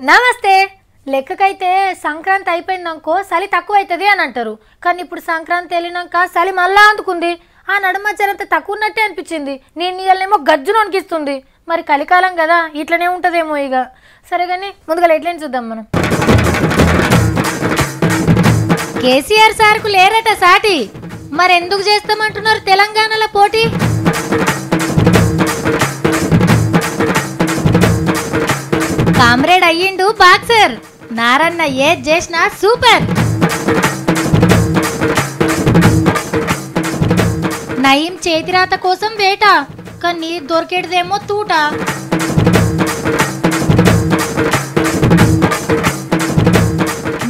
నమస్తే. లెక్కకైతే సంక్రాంతి అయిపోయిందనుకో చలి తక్కువ అవుతుంది అని అంటారు. కానీ ఇప్పుడు సంక్రాంతి వెళ్ళినాక చలి మళ్ళా అందుకుంది. ఆ నడుమ జరంత తక్కువ ఉన్నట్టే అనిపించింది. నేను ఇవాళనేమో గజ్జును అనిపిస్తుంది. మరి కలికాలం కదా, ఇట్లనే ఉంటుందేమో ఇక. సరే కానీ ముందుగా ఎట్లని చూద్దాం మనం. కేసీఆర్ సార్కు లేరట సాటి, మరెందుకు చేస్తామంటున్నారు తెలంగాణలో పోటీ? కామ్రేడ్ అయ్యిండు బాక్సర్, నారన్న ఏది చేసినా సూపర్. నయీం చేతిరాత కోసం వేట, కానీ దొరికేటిదేమో తూట.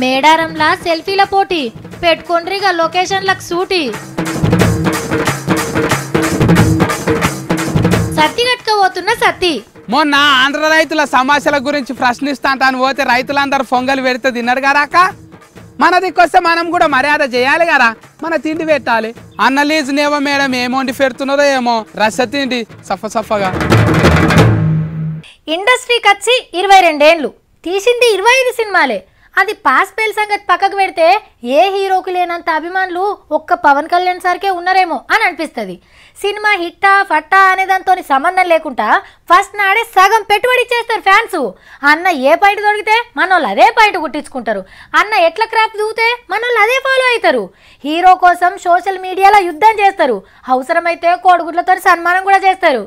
మేడారంలా సెల్ఫీల పోటీ పెట్టుకుండ్రిగా లొకేషన్లకు సూటి. సత్తి కట్టుకోబోతున్న సత్తి. మొన్న ఆంధ్ర రైతుల సమస్యల గురించి ప్రశ్నిస్తాంటాను పోతే రైతులందరూ పొంగలు పెడితే తిన్నారు కదాక. మన దిక్కొస్తే మనం కూడా మర్యాద చేయాలి కదా, మన తిండి పెట్టాలి. అన్న లీజునేమో మేడం ఏమోండి పెడుతున్నారో ఏమో రస తిండి సఫగా. ఇండస్ట్రీకి వచ్చి 22 ఏళ్ళు, తీసింది 25 సినిమాలే. అది పాస్ పేల్ సంగతి పక్కకు పెడితే ఏ హీరోకి లేనంత అభిమానులు ఒక్క పవన్ కళ్యాణ్ సార్కే ఉన్నారేమో అని అనిపిస్తుంది. సినిమా హిట్టా ఫట్టా అనే దాంతో సంబంధం లేకుండా ఫస్ట్ నాడే సగం పెట్టుబడి చేస్తారు ఫ్యాన్స్. అన్న ఏ పాయింట్ దొరికితే మనోళ్ళు అదే పాయింట్ గుట్టించుకుంటారు. అన్న ఎట్ల క్రాఫ్ట్ దూతే మనోళ్ళు అదే ఫాలో అవుతారు. హీరో కోసం సోషల్ మీడియాలో యుద్ధం చేస్తారు. అవసరమైతే కోడిగుడ్లతో సన్మానం కూడా చేస్తారు.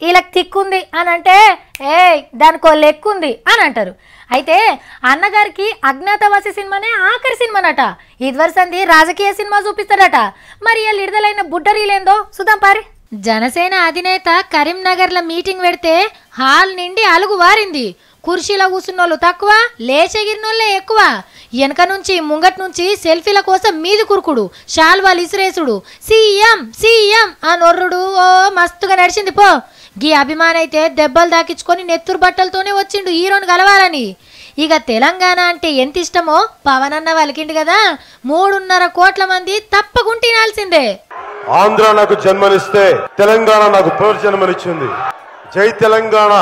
వీళ్ళకి తిక్కుంది అని అంటే దానికో లెక్కుంది అని అంటారు. అయితే అన్నగారికి అజ్ఞాతవాసి సినిమానే ఆఖరి సినిమానట. ఇదివరసంది రాజకీయ సినిమా చూపిస్తాడట. మరి వీళ్ళు విడుదలైన బుడ్డరీలేందో చూద్దాం పారి. జనసేన అధినేత కరీంనగర్లో మీటింగ్ పెడితే హాల్ నిండి అలుగు వారింది. కుర్చీలో కూర్చున్నోళ్ళు తక్కువ, లేచెగిరినోళ్ళే ఎక్కువ. వెనక నుంచి ముంగట్ నుంచి సెల్ఫీల కోసం మీది కురుకుడు, శాల్వాలు ఇసిరేసుడు, సీఎం సీఎం ఆ నొర్రుడు ఓ మస్తుగా నడిచింది పో. గీ అభిమానైతే దెబ్బలు దాకించుకొని నెత్తురు బట్టలతోనే వచ్చిండు హీరోని కలవాలని. ఇక తెలంగాణ అంటే ఎంత ఇష్టమో పవన్ అన్న వలికిండు కదా. 3.5 కోట్ల మంది తప్పకుండా తినాల్సిందే. ఆంధ్ర నాకు జన్మనిస్తే తెలంగాణ నాకు పునర్జన్మనిచ్చింది. జై తెలంగాణ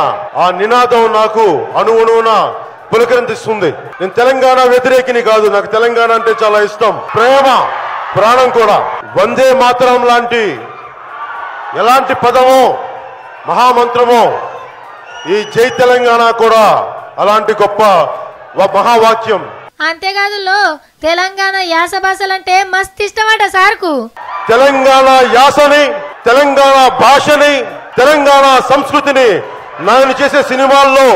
ఆ నినాదం నాకు అణువున పులకరింతిస్తుంది. నేను తెలంగాణ వ్యతిరేకిని కాదు, నాకు తెలంగాణ అంటే చాలా ఇష్టం, ప్రేమ, ప్రాణం కూడా. వందే మాతరం లాంటి ఎలాంటి పదమో మహామంత్రమో ఈ జై తెలంగాణ కూడా అలాంటి గొప్ప మహావాక్యం. అంతేకాదు తెలంగాణ యాస భాషలంటే మస్తు ఇష్టమట సార్కు. తెలంగాణ యాసని, తెలంగాణ భాషని, తెలంగాణ సంస్కృతిని నేను చేసే సినిమాల్లో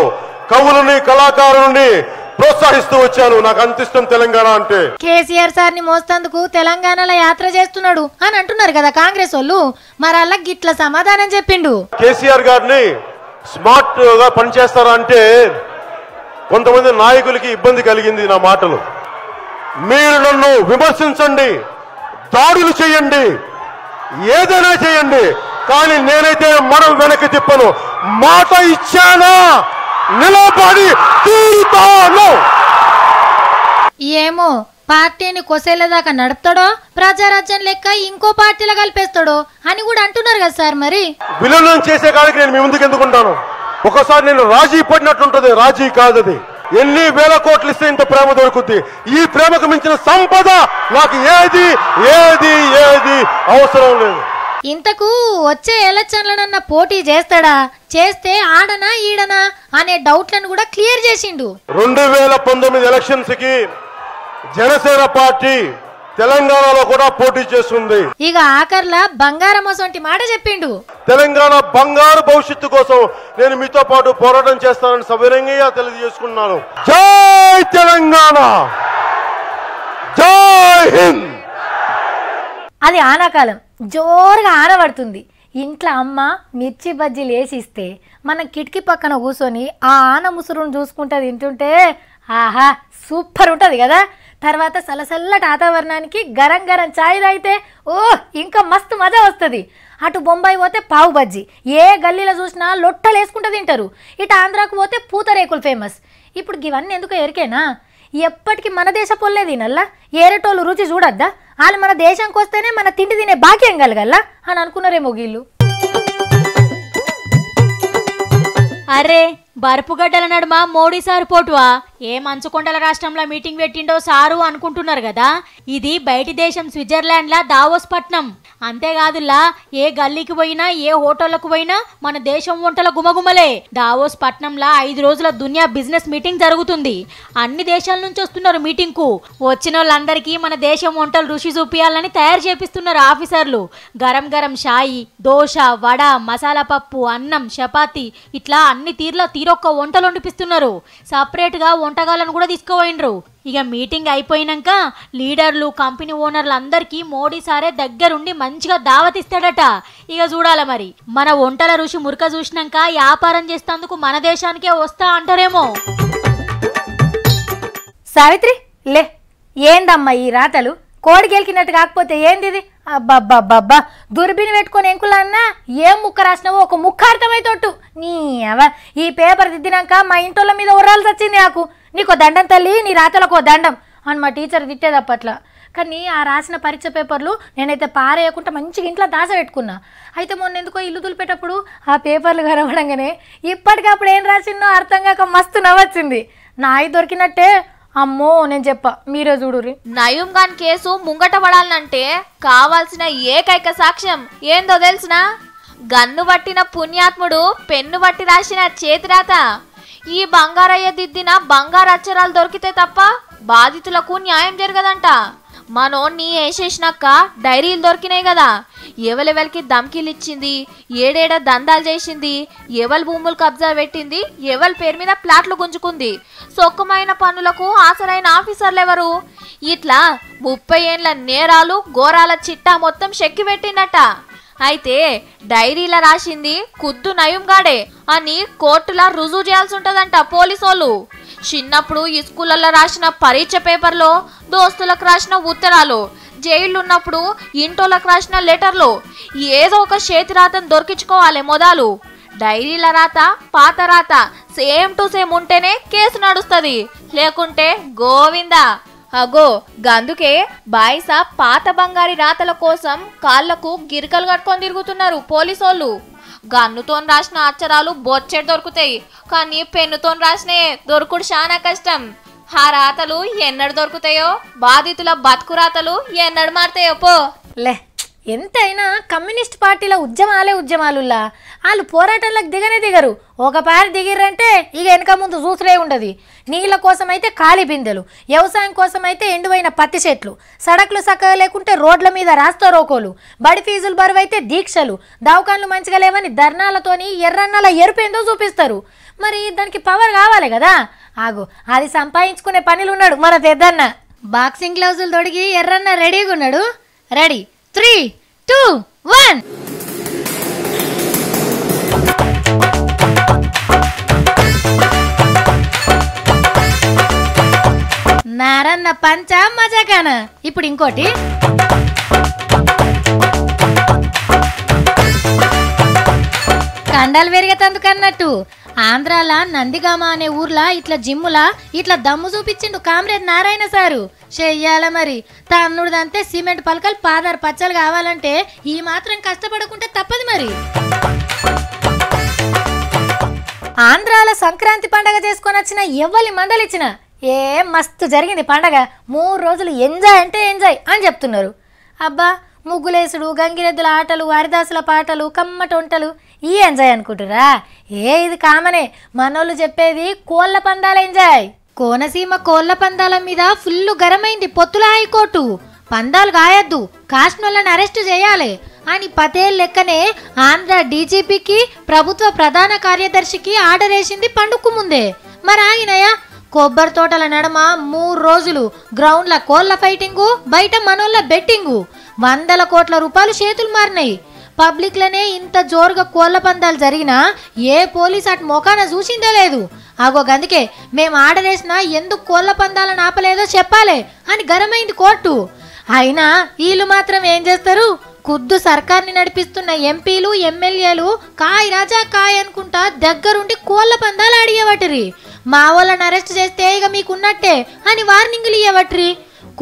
కవులని కళాకారులని ప్రోత్సహిస్తూ వచ్చాను. నాకు అంత ఇష్టం తెలంగాణ అంటే. కేసీఆర్ సార్ ని మోస్తందుకు తెలంగాణలో యాత్ర చేస్తున్నాడు అని అంటున్నారు కదా కాంగ్రెస్ వాళ్ళు. మరి అలా గిట్ల సమాధానం చెప్పిండు. కేసీఆర్ గారిని స్మార్ట్ గా పనిచేస్తారా అంటే కొంతమంది నాయకులకి ఇబ్బంది కలిగింది నా మాటలు. మీరు నన్ను విమర్శించండి, దాడులు చేయండి, ఏదైనా చేయండి, కానీ నేనైతే మనం వెనక్కి తిప్పను. మాట ఇచ్చానా నిలబడి తీరుతాను. ఏమో పార్టీని కొసేళ్ల దాకా నడుపుతాడో, ప్రజారాజ్యం లెక్క ఇంకో పార్టీలో కలిపేస్తాడో అని కూడా అంటున్నారు కదా సార్. మరి విలీనం చేసే కాడికి నేను మీ ముందుకు ఎందుకుంటాను? ఒకసారి నేను రాజీ పడినట్టుంటది, రాజీ కాదది. ఎన్ని వేల కోట్లు ఇస్తే ఇంత ప్రేమ దొరుకుద్ది. ఈ ప్రేమకు మించిన సంపద నాకు ఏది ఏది ఏది అవసరం లేదు. ఇంతకు వచ్చే ఎలక్షన్లనన్న పోటీ చేస్తాడా, చేస్తే ఆడనా ఈడనా అనే డౌట్లను కూడా క్లియర్ చేసిండు. 2019 ఎలక్షన్స్ కి జనసేన పార్టీ తెలంగాణలో కూడా పోటీ చేస్తుంది. ఇక ఆఖర్లా బంగారం వంటి మాట చెప్పిండు. తెలంగాణ బంగారు భవిష్యత్తు కోసం నేను మీతో పాటు పోరాటం చేస్తానని సవినయంగా తెలియజేసుకున్నాను. జై తెలంగాణ, జై హింద్. అది ఆనాకాలం జోరుగా ఆనబడుతుంది. ఇంట్లో అమ్మ మిర్చి బజ్జీలు వేసిస్తే మనం కిటికీ పక్కన కూర్చొని ఆ ఆన ముసురును చూసుకుంటూ తింటుంటే ఆహా సూపర్ ఉంటుంది కదా. తర్వాత సలసల్లటి వాతావరణానికి గరం గరం ఛాయ్ తాగితే ఇంకా మస్తు మజా వస్తుంది. అటు బొంబాయి పోతే పావు బజ్జీ, ఏ గల్లీలో చూసినా లొట్టలు వేసుకుంటూ తింటారు. ఇటు ఆంధ్రాకు పోతే పూతరేకులు ఫేమస్. ఇప్పుడు ఇవన్నీ ఎందుకో ఎరికేనా? ఎప్పటికీ మన దేశ పొల్లే తినల్లా, ఏరేటోళ్ళు రుచి చూడద్దా? వాళ్ళు మన దేశంకి వస్తేనే మన తిండి తినే భాగ్యం కలగల్లా అని అనుకున్నారేమో వీళ్ళు. అరే బరుపుగడ్డల నడుమ మోడీ సారు పోటువా ఏ మంచుకొండల రాష్ట్రంలో మీటింగ్ పెట్టిండో సారు అనుకుంటున్నారు కదా. ఇది బయటి దేశం స్విట్జర్లాండ్లా దావోస్ పట్నం. అంతేకాదులా ఏ గల్లీకి పోయినా ఏ హోటళ్లకు పోయినా మన దేశం వంటల గుమగుమలే. దావోస్ పట్నంలా 5 రోజుల దునియా బిజినెస్ మీటింగ్ జరుగుతుంది. అన్ని దేశాల నుంచి వస్తున్నారు మీటింగ్ కు. వచ్చిన వాళ్ళందరికీ మన దేశం వంటలు రుచి చూపియాలని తయారు చేపిస్తున్నారు ఆఫీసర్లు. గరం గరం షాయి, దోశ, వడ, మసాలా పప్పు, అన్నం, చపాతి ఇట్లా అన్ని తీరొక్క వంటలు వండిపిస్తున్నారు. సపరేట్ గా వంటగాలను కూడా తీసుకుపోయినరు. ఇక మీటింగ్ అయిపోయినాక లీడర్లు, కంపెనీ ఓనర్లు అందరికీ మోడీ సారే దగ్గరుండి మంచిగా దావతిస్తాడట. ఇక చూడాల మరి మన వంటల రుచి మురక చూసినాక వ్యాపారం చేస్తేందుకు మన దేశానికే వస్తా అంటారేమో. సావిత్రి లే, ఏందమ్మా ఈ రాతలు? కోడి గెలికినట్టు కాకపోతే ఏంది ఇది? అబ్బబ్బబ్బబ్బా, దుర్బిని పెట్టుకొని ఎంకులా అన్నా ఏం ముక్క రాసినావో ఒక ముక్క అర్థమైతోట్టు. ఈ పేపర్ దిద్దినాక మా ఇంటోళ్ళ మీద ఉర్రాల్సి వచ్చింది నాకు. నీకో దండం తల్లి, నీ రాతలకు దండం అని మా టీచర్ తిట్టేది అప్పట్లో. కానీ ఆ రాసిన పరీక్ష పేపర్లు నేనైతే పారేయకుండా మంచిగా ఇంట్లో దాచబెట్టుకున్నా. అయితే మొన్న ఎందుకో ఇల్లు దులిపేటప్పుడు ఆ పేపర్లు కనబడంగానే ఇప్పటికప్పుడు ఏం రాసిందో అర్థం కాక మస్తు నవ్వొచ్చింది. నాయి దొరికినట్టే. అమ్మో నేను చెప్పా, మీరే చూడుర్రి. నయూం ఖాన్ కేసు ముంగట పడాలంటే కావాల్సిన ఏకైక సాక్ష్యం ఏందో తెలుసునా? గన్ను పట్టిన పుణ్యాత్ముడు పెన్ను పట్టి రాసిన చేతిరాత. ఈ బంగారయ్య దిద్దిన బంగారు అక్షరాలు దొరికితే తప్ప బాధితులకు న్యాయం జరగదంట. మనోన్ని వేసేసినాక డైరీలు దొరికినాయి కదా, ఎవలెవలికి ధమ్కీలు ఇచ్చింది, ఏడేడ దందాలు చేసింది, ఎవరి భూములు కబ్జా పెట్టింది, ఎవరి పేరు మీద ప్లాట్లు గుంజుకుంది, సొక్కమైన పనులకు హాజరైన ఆఫీసర్లు ఎవరు, ఇట్లా 30 ఏండ్ల నేరాలు ఘోరాల చిట్టా మొత్తం చెక్కి పెట్టిందట. అయితే డైరీలా రాసింది కుద్దు నయూం గాడే అని కోర్టులా రుజువు చేయాల్సి ఉంటదంట పోలీసోళ్ళు. చిన్నప్పుడు ఈ స్కూళ్ళల్లో రాసిన పరీక్ష పేపర్లో దోస్తులకు రాసిన ఉత్తరాలు, జైళ్ళు ఉన్నప్పుడు ఇంటోళ్ళకు రాసిన లెటర్లు, ఏదో ఒక చేతి రాతను దొరికించుకోవాలి మొదలు. డైరీల రాత, పాత రాత సేమ్ టు సేమ్ ఉంటేనే కేసు నడుస్తుంది, లేకుంటే గోవిందా. అగో గందుకే బాయిసా పాత బంగారి రాతల కోసం కాళ్లకు గిరికలు కట్టుకొని తిరుగుతున్నారు పోలీసోళ్ళు. గన్నుతో రాసిన అక్షరాలు బొచ్చెడు దొరుకుతాయి, కానీ పెన్నుతో రాసినే దొరుకుడు చాలా కష్టం. ఆ రాతలు ఎన్నడు దొరుకుతాయో, బాధితుల బతుకు రాతలు ఎన్నడు మారుతాయో పో. లే, ఎంతైనా కమ్యూనిస్ట్ పార్టీల ఉద్యమాలులా వాళ్ళు పోరాటంలోకి దిగరు. ఒక పారి దిగిర్రంటే ఇక వెనక ముందు చూసులే ఉండదు. నీళ్ళ కోసం అయితే ఖాళీ బిందెలు, వ్యవసాయం కోసం అయితే ఎండువైన పత్తి చెట్లు, సడకులు చక్కగా లేకుంటే రోడ్ల మీద రాస్తా రోకోలు, బడి ఫీజులు బరువు అయితే దీక్షలు, దవాఖాన్లు మంచిగా లేవని ధర్నాలతోని ఎర్రన్నల ఎరుపేందో చూపిస్తారు. మరి దానికి పవర్ కావాలి కదా. ఆగు, అది సంపాదించుకునే పనిలు ఉన్నాడు మన పెద్దన్న. బాక్సింగ్ గ్లౌజులు తొడిగి ఎర్రన్న రెడీగా ఉన్నాడు. రెడీ 3, 2, 1. నారన్న పంచ మజాకాన. ఇప్పుడు ఇంకోటి. కండాలు పెరిగేతందుకన్నట్టు ఆంధ్రాల నందిగామ అనే ఊర్లా ఇట్లా జిమ్ములా ఇట్లా దమ్ము చూపించిండు కామ్రేడ్ నారాయణ సారు. చెయ్యాల మరి, తన్నుడిదంతే సిమెంట్ పలకలు పాదారు పచ్చలు కావాలంటే ఈ మాత్రం కష్టపడకుంటే తప్పదు మరి. ఆంధ్రాల సంక్రాంతి పండగ చేసుకొని వచ్చిన ఎవ్వరి మందలిచ్చిన మస్తు జరిగింది పండగ. 3 రోజులు ఎంజాయ్ అంటే ఎంజాయ్ అని చెప్తున్నారు. అబ్బా, ముగ్గులేసుడు, గంగిరెద్దుల ఆటలు, హరిదాసుల పాటలు, కమ్మటి వంటలు ఈ ఎంజాయ్ అనుకుంటురా? ఇది కామనే. మనోళ్ళు చెప్పేది కోళ్ల పందాల ఎంజాయ్. కోనసీమ కోళ్ల పందాల మీద ఫుల్ గరమైంది పొత్తుల హైకోర్టు. పందాలు కాయొద్దు, కాశ్నోళ్ళని అరెస్టు చేయాలి అని పదేళ్ళ లెక్కనే ఆంధ్ర డీజీపీకి ప్రభుత్వ ప్రధాన కార్యదర్శికి ఆర్డర్ వేసింది పండుగకు ముందే. మరి ఆగినాయా? కొబ్బరి తోటల నడమ 3 రోజులు గ్రౌండ్ల కోళ్ల ఫైటింగు, బయట మనోళ్ళ బెట్టింగు. 100 కోట్ల రూపాయలు చేతులు మారినాయి. పబ్లిక్లనే ఇంత జోరుగా కోళ్ల పందాలు జరిగినా ఏ పోలీస్ అటు మోకాన చూసిందే లేదు. అగో గందుకే మేము ఆర్డర్ వేసినా ఎందుకు కోళ్ల పందాలను ఆపలేదో చెప్పాలి అని గరమైంది కోర్టు. అయినా వీళ్ళు మాత్రం ఏం చేస్తారు? ఖుద్దు సర్కార్ని నడిపిస్తున్న ఎంపీలు, ఎమ్మెల్యేలు కాయ్ రాజా కాయ్ అనుకుంటా దగ్గరుండి కోళ్ల పందాలు ఆడియవటిరి. మా వాళ్ళని అరెస్ట్ చేస్తే ఇక మీకున్నట్టే అని వార్నింగులు ఇవ్వట్రి.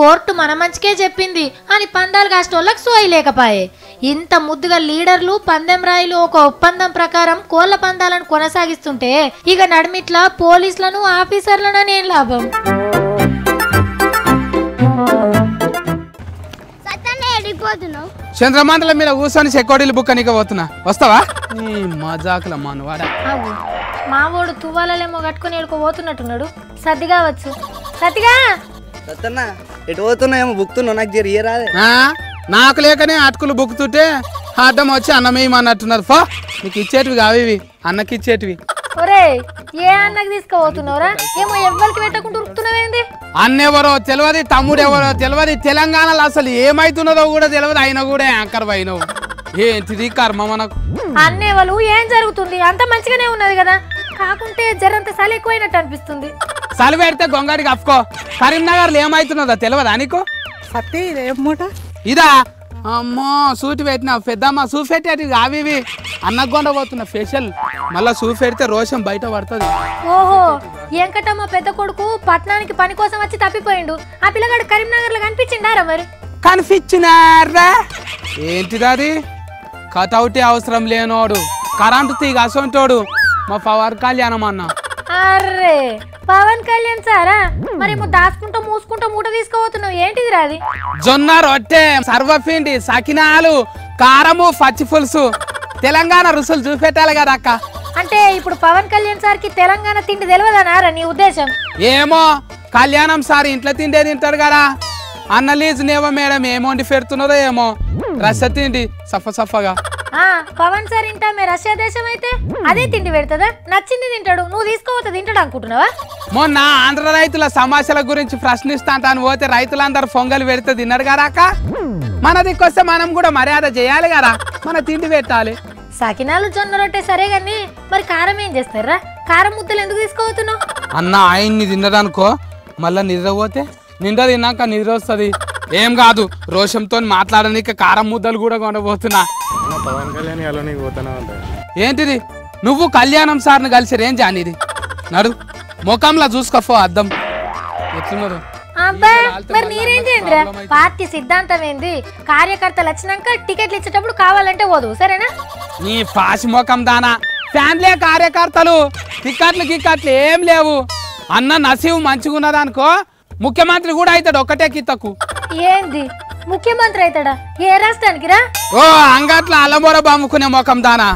కోర్టు మన మంచికే చెప్పింది అని పందాలు కాస్టోళ్ళకి సోయి లేకపాయే. ఇంత ముద్దుగా లీడర్లు పందెం రాయిలు ఒక ఒప్పందం ప్రకారం కోళ్ల పందాలను కొనసాగిస్తుంటే ఇక నడిమిట్లా పోలీసులను ఆఫీసర్లను ఏం లాభం? చంద్రమండలం మీద కూర్చొని చెక్కోడీలు బుక్ నీకు పోతున్నా, వస్తావా? మజాకుల మనవాడా. మావోడు తువ్వాలేమో కట్టుకుని ఎడుకోబోతున్నట్టున్నాడు. సర్దిగా వచ్చు. సత్తిగా సత్తన్నా ఎటు పోతున్నాయేమో బుక్తున్నావు, నాకు జరి రాదే. నాకు లేకనే అటుకులు బుక్కుతుంటే అడ్డం వచ్చి అన్నమేయమన్నట్టున్నారు. ఫో, నీకు ఇచ్చేటివి కావి, అన్నకి ఇచ్చేటివి. ఒరే ఏ అన్నకి తీసుకుపోతున్నావురా? ఏమో ఎవ్వరికి పెట్టకుండా ఉరుకుతున్నావేంది? అన్నెవరో తెలియదు, తమ్ముడు ఎవరో తెలియదు, తెలంగాణలో అసలు ఏమైతున్నదో కూడా తెలియదు. అయినా కూడా యాంకర్ అయినవు. ఏంటిది కర్మ మనకు? అన్నేవాళ్ళు ఏం జరుగుతుంది? అంత మంచిగానే ఉన్నది కదా, కాకుంటే జరంత సలి ఎక్కువైనట్టు అనిపిస్తుంది. సలి పెడితే గొంగడికి అఫ్కో. కరీంనగర్లో ఏమైతున్నదో తెలియదా నీకు? సత్తి ఏమూట ఇదా? అమ్మో సూటి పెట్టినా పెద్దమ్మ సూపెట్టేటి అవి అన్నకు కొండపోతున్నా ఫేషియల్. మళ్ళా సూపెడితే రోషం బయట పడుతుంది. ఓహో, వెంకటమ్మ పెద్ద కొడుకు పట్నానికి పని కోసం వచ్చి తప్పిపోయిండు. ఆ పిల్లగాడు కరీంనగర్ లో కనిపించిండారా మరి? కనిపించినారా? ఏంటిది అది? కటౌటే అవసరం లేనోడు, కరెంటు తీగ అసంటోడు మా పవర్ కళ్యాణం అన్న. అర్రే పవన్ కళ్యాణ్ సారా? మరేమో దాచుకుంటూ మూసుకుంటూ మూట తీసుకుపోతున్నావు, ఏంటిది రాది? జొన్న రొట్టె, సర్వపిండి, సకినాలు, కారము, పచ్చి పులుసు, తెలంగాణ రుసులు చూపెట్టాలి కదా అక్క. అంటే ఇప్పుడు పవన్ కళ్యాణ్ సార్ కి తెలంగాణ తిండి తెలియదనారా నీ ఉద్దేశం? ఏమో, కళ్యాణం సార్ ఇంట్లో తిండే తింటాడు కదా. అన్న లీజ్ నేవో మేడం ఏమో వండి పెడుతున్నదో ఏమో, రస తిండి సఫగా. పవన్ సార్ ఇంటా మే రష్యా దేశం అయితే అదే తిండి పెడతదా? నచ్చింది తింటాడు, నువ్వు తీసుకోవద్దు తింటాడు అనుకుంటున్నావా? మొన్న ఆంధ్ర రైతుల సమస్యల గురించి ప్రశ్నిస్తాను పోతే రైతులందరూ పొంగలు పెడితే తిన్నారు కదా అక్క. మన దిక్కొస్తే మనం కూడా మర్యాద చేయాలి కదా, మన తిండి పెట్టాలి. సకినాలు జొన్న రొట్టె సరే గాని మరి కారం ఏం చేస్తారా? కారం ముద్దలు ఎందుకు తీసుకోవతున్నావు? అన్న ఆయన్ని తిన్నదనుకో మళ్ళా నిద్ర పోతే, నిండా తిన్నాక నిద్ర వస్తుంది. ఏం కాదు, రోషంతో మాట్లాడనీక కారం ముద్దలు కూడా కొనబోతున్నా. పవన్ కళ్యాణ్ అలోనికి పోతానే ఉంటాయి. ఏంటిది? నువ్వు కళ్యాణం సార్ని కలిసి రేం జానిది నడు, ముఖంలో చూసుకోఫో అద్దం ఎట్లున్నారు. అబ్బా మరి మీరేం చేయండిరా? పార్టీ సిద్ధాంతం ఏంది? కార్యకర్తలు వచ్చినాక టికెట్లు ఇచ్చేటప్పుడు కావాలంటే పోదు, సరేనా? నీ పాసి ముఖం దానా, ఫ్యామిలీ కార్యకర్తలు టికెట్లు ఏం లేవు. అన్న నసీవు మంచిగా ఉన్నదనుకో ముఖ్యమంత్రి కూడా అవుతాడు ఒక్కటే కిత్తకు. ఏంది ముఖ్యమంత్రి అవుతాడా? ఏ రాష్ట్రానికి రా? ఓ అంగట్ల అల్లమూర బాముకునే ముఖం దానా.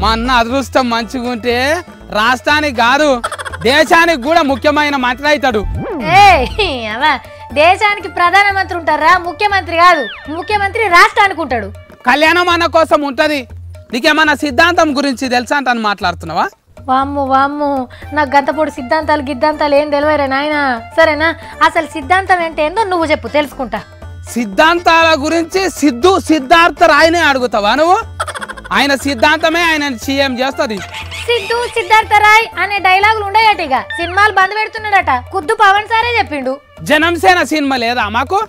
మా అన్న అదృష్టం మంచిగా ఉంటే రాష్ట్రానికి కాదు దేశానికి కూడా ముఖ్యమైన మంత్రి అవుతాడు. దేశానికి ప్రధానమంత్రి ఉంటారా, ముఖ్యమంత్రి కాదు. ముఖ్యమంత్రి రాష్ట్రానికి ఉంటాడు. కళ్యాణం అన్న కోసం ఉంటది. నీకేమన్నా సిద్ధాంతం గురించి తెలుసా అంటాను మాట్లాడుతున్నావా? వామ్ము వామ్ము, నాకు గంతపొడి సిద్ధాంతాలు గిద్ధాంతాలు ఏం తెలియరా నాయన, సరేనా? అసలు సిద్ధాంతం అంటే ఏందో నువ్వు చెప్పు, తెలుసుకుంటా. సిద్ధాంతాల గురించి సిద్ధార్థ రాయనే అడుగుతావా నువ్వు? ఆయన సిద్ధాంతమే ఆయన సీఎం చేస్తుంది. సిద్ధార్థ రాయ్ అనే డైలాగులు ఉండేయట, ఇక సినిమాలు బంద్ పెడుతున్నాడట. కుద్దు పవన్ సారే చెప్పిండు. జనంసేన సినిమా లేదా మాకు?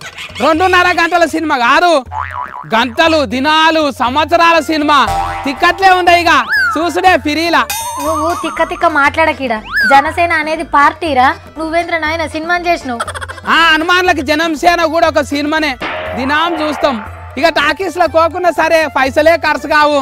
2.5 గంటల సినిమా కాదు, గంటలు దినాలు సంవత్సరాల సినిమా. టికెట్లే ఉన్నాయి ఇక చూసుడే ఫిరీలా. నువ్వు తిక్క తిక్క మాట్లాడకీడా. జనసేన అనేది పార్టీరా, నువ్వేంద్ర నాయన సినిమాని చేసినావు. హనుమాన్లకి జనంసేన కూడా ఒక సినిమానే, దినాం చూస్తాం. ఇక టాకీస్ లో కోకుండా సరే పైసలే ఖర్చు కావు.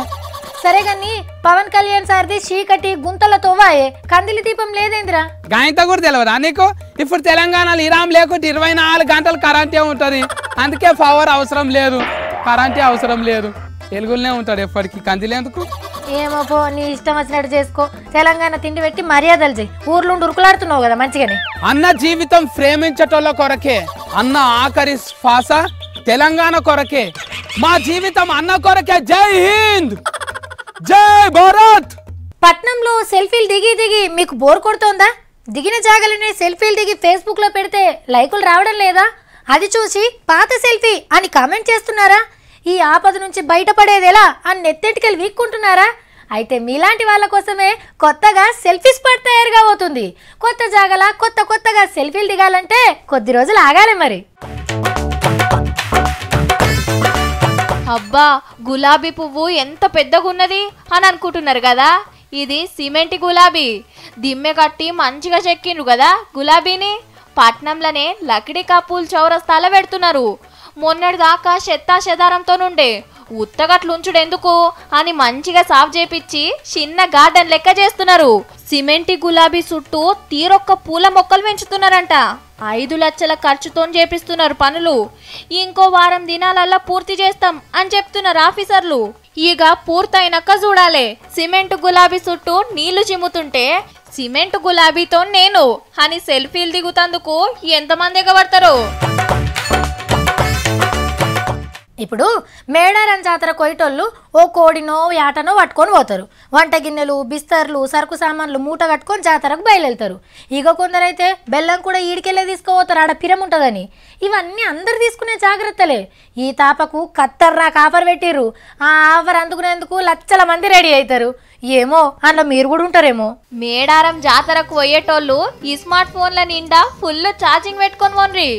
సరే గాని పవన్ కళ్యాణ్ సార్ది చీకటి గుంతలతో వాయే, కందిలి దీపం లేదేంద్రా? గాయంత కూడా తెలియదా నీకు? ఇప్పుడు తెలంగాణలో ఇరాం లేకుంటే 24 గంటలు కరెంటే ఉంటది. అందుకే పవర్ అవసరం లేదు, కరెంటే అవసరం లేదు. వెలుగులనే ఉంటాడు ఎప్పటికీ, కందిలేందుకు? ఏమో పో, నీ ఇష్టం వచ్చినట్టు చేసుకో. తెలంగాణ తిండి పెట్టి మర్యాదలు చేయి. ఊర్లో ఉరుకులాడుతున్నావు కదా మంచిగానే. అన్న జీవితం ప్రేమించటోళ్ళ కొరకే, అన్న ఆఖరి శ్వాస తెలంగాణ కొరకే. మా జీవితం అన్న కొరకే. జై హింద్, జై భారత్. పట్నంలో సెల్ఫీలు దిగి మీకు బోర్ కొడుతోందా? దిగిన జాగాలనే సెల్ఫీలు దిగి ఫేస్బుక్ లో పెడితే లైకులు రావడం లేదా? అది చూసి పాత సెల్ఫీ అని కామెంట్ చేస్తున్నారా? ఈ ఆపద నుంచి బయటపడేది ఎలా అని నెత్తెటికెళ్ళి వీక్కుంటున్నారా? అయితే మీలాంటి వాళ్ళ కోసమే కొత్తగా సెల్ఫీ స్పాట్ తయారుగా అవుతుంది. కొత్త జాగల కొత్తగా సెల్ఫీలు దిగాలంటే కొద్ది రోజులు ఆగాలి మరి. అబ్బా గులాబీ పువ్వు ఎంత పెద్దగున్నది అని అనుకుంటున్నారు కదా, ఇది సిమెంట్ గులాబీ. దిమ్మె కట్టి మంచిగా చెక్కిండ్రు కదా గులాబీని. పట్నంలోనే లకిడి కాపూల్ చౌరస్తాల పెడుతున్నారు. మొన్నటిదాకా చెత్తా చెదారంతో నుండే ఉత్తగట్లుంచుడెందుకు అని మంచిగా సాఫ్ చేపిచ్చి చిన్న గార్డెన్ లెక్క చేస్తున్నారు. సిమెంటి గులాబీ చుట్టూ తీరొక్క పూల మొక్కలు పెంచుతున్నారంట. 5 లక్షల ఖర్చుతో చేపిస్తున్నారు పనులు. ఇంకో వారం దినాలల్లా పూర్తి చేస్తాం అని చెప్తున్నారు ఆఫీసర్లు. ఇక పూర్తయినాక చూడాలి. సిమెంట్ గులాబీ చుట్టూ నీళ్లు చిమ్ముతుంటే సిమెంట్ గులాబీతో నేను అని సెల్ఫీలు దిగుతందుకు ఎంతమంది ఎగబడతారు. ఇప్పుడు మేడారం జాతర కొయ్యటోళ్ళు ఓ కోడినో యాటనో పట్టుకొని పోతారు. వంట గిన్నెలు, బిస్తర్లు, సరుకు సామాన్లు మూట కట్టుకొని జాతరకు బయలుదేరుతారు. ఇక కొందరైతే బెల్లం కూడా ఈడికెళ్ళే తీసుకుపోతారు, ఆడ పిరం ఉంటుందని. ఇవన్నీ అందరు తీసుకునే జాగ్రత్తలే. ఈ తాపకు కత్తర్రా కాఫర్ పెట్టిర్రు. ఆ ఆఫర్ అందుకునేందుకు లక్షల మంది రెడీ అవుతారు. ఏమో అందులో మీరు కూడా ఉంటారేమో. మేడారం జాతరకు పోయేటోళ్ళు ఈ స్మార్ట్ ఫోన్ల నిండా ఫుల్ ఛార్జింగ్ పెట్టుకొని పోన్రి.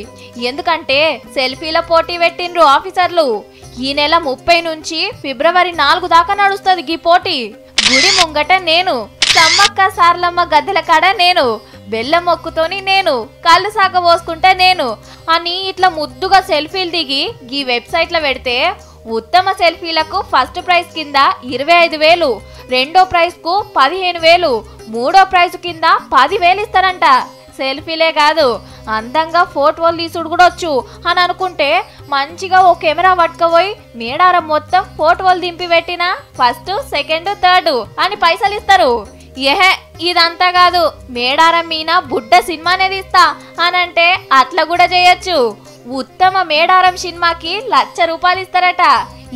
ఎందుకంటే సెల్ఫీల పోటీ పెట్టిండ్రు ఆఫీసర్లు. ఈ నెల 30 నుంచి ఫిబ్రవరి 4 దాకా నడుస్తుంది ఈ పోటీ. గుడి ముంగట నేను, సమ్మక్క సార్లమ్మ గద్దెల కాడ నేను, బెల్లం మొక్కుతోని నేను, కళ్ళు సాగ పోసుకుంటే నేను అని ఇట్లా ముద్దుగా సెల్ఫీలు దిగి ఈ వెబ్సైట్లో పెడితే ఉత్తమ సెల్ఫీలకు ఫస్ట్ ప్రైజ్ కింద 25,000, రెండో ప్రైజ్ కు 15,000, మూడో ప్రైజ్ కింద 10,000 ఇస్తారంట. సెల్ఫీలే కాదు అందంగా ఫోటోలు తీసుడు కూడా వచ్చు అని అనుకుంటే మంచిగా ఓ కెమెరా పట్టుకపోయి మేడారం మొత్తం ఫోటోలు దింపి పెట్టినా ఫస్ట్, సెకండ్, థర్డ్ అని పైసలు ఇస్తారు. ఏహే ఇదంతా కాదు, మేడారం మీన బుడ్డ సినిమానే తీస్తా అనంటే అట్లా కూడా చేయొచ్చు. ఉత్తమ మేడారం సినిమాకి ₹1,00,000 ఇస్తారట.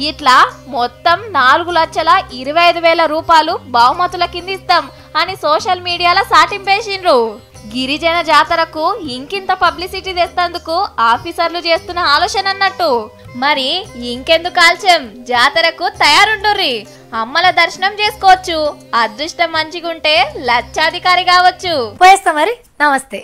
ఇట్లా మొత్తం 4,25,000 రూపాయలు బహుమతుల కింద ఇస్తాం అని సోషల్ మీడియాలో సాటింపేసిండ్రు. గిరిజన జాతరకు ఇంకింత పబ్లిసిటీ తెస్తందుకు ఆఫీసర్లు చేస్తున్న ఆలోచన అన్నట్టు. మరి ఇంకెందుకు ఆలస్యం, జాతరకు తయారుండుర్రి. అమ్మల దర్శనం చేసుకోవచ్చు. అదృష్టం మంచిగుంటే లక్షాధికారి కావచ్చు. పోయేస్తా మరి. నమస్తే.